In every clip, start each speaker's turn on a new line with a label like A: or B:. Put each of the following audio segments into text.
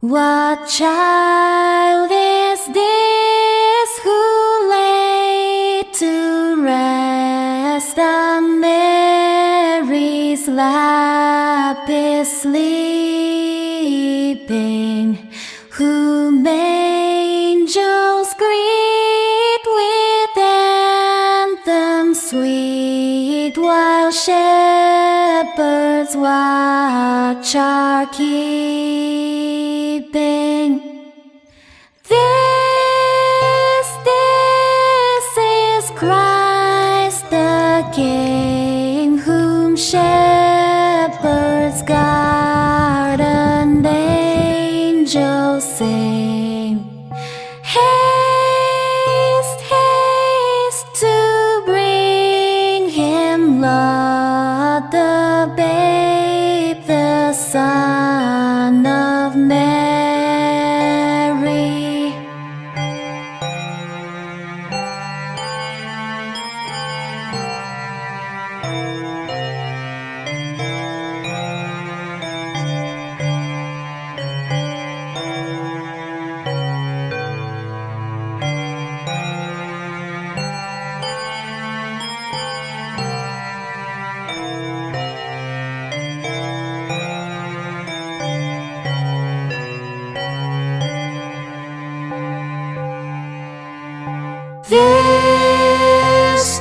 A: What child is this who lay to rest on Mary's lap is sleeping, whom angels greet with anthems sweet, while shepherds watch are keeping. This is Christ the King, whom shepherds guard and angels sing. Haste, haste to bring him, Lord, the babe, the Son of Mary. This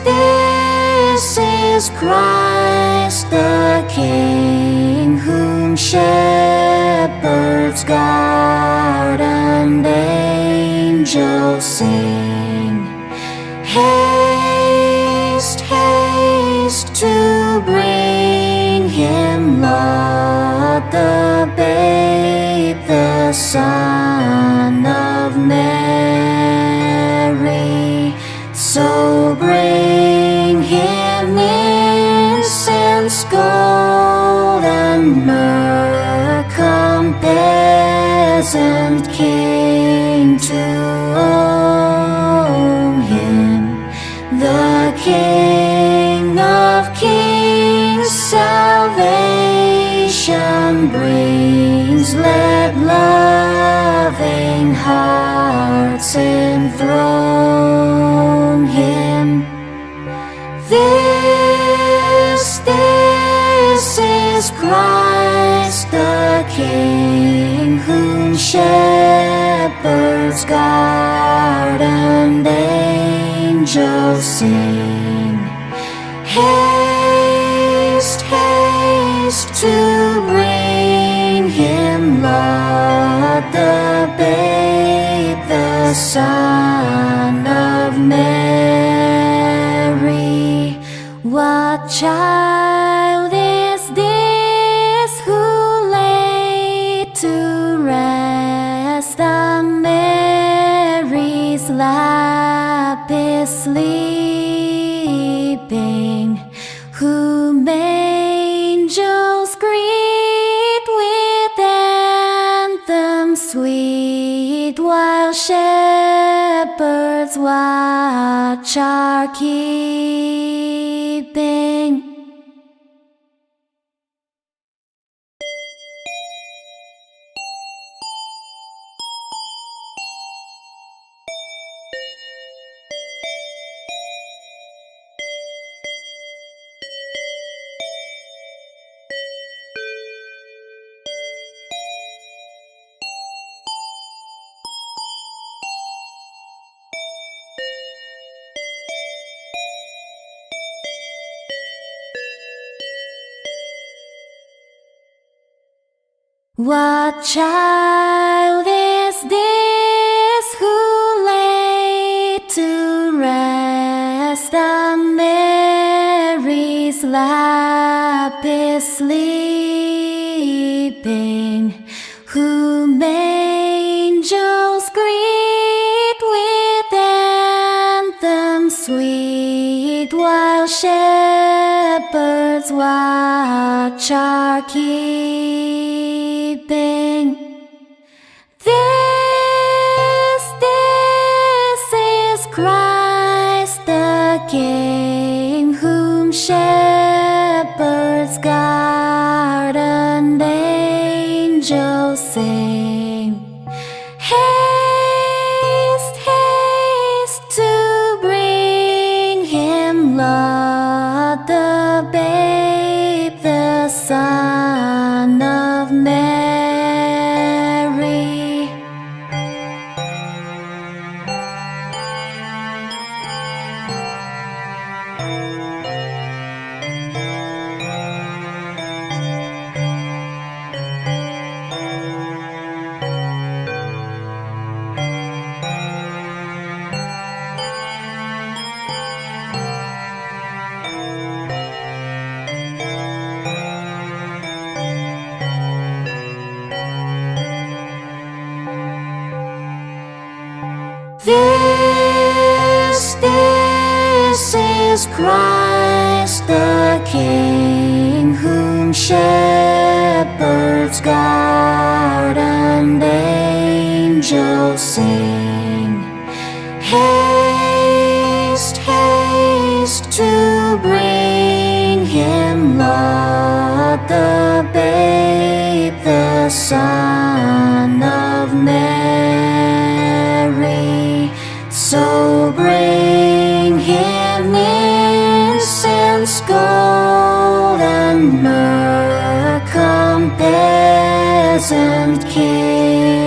A: is Christ the King, whom shepherds guard and angels sing. Haste, haste to bring him, Lord, the babe, the Son of Mary. So bring him incense, gold, and myrrh. Come, peasant king, to own him, the King of kings. Salvation brings. Let loving hearts enthrone him. This is Christ the King, whom shepherds guard and angels sing. Haste, haste to bring him, Lord, the babe, the Son of Mary. What child is this who lay to rest on Mary's lap is sleeping, whom angels greet with anthems sweet, while shepherds watch are keeping. What child is this who lay to rest on Mary's lap is sleeping, whom angels greet with anthems sweet, while shepherds watch are keeping. This is Christ the King, whom shepherds guard and angels sing. is Christ the King, whom shepherds guard and angels sing. Haste, haste to bring him laud, the babe, the Son of Mary. So bring him incense, gold, and myrrh. Come, peasant king.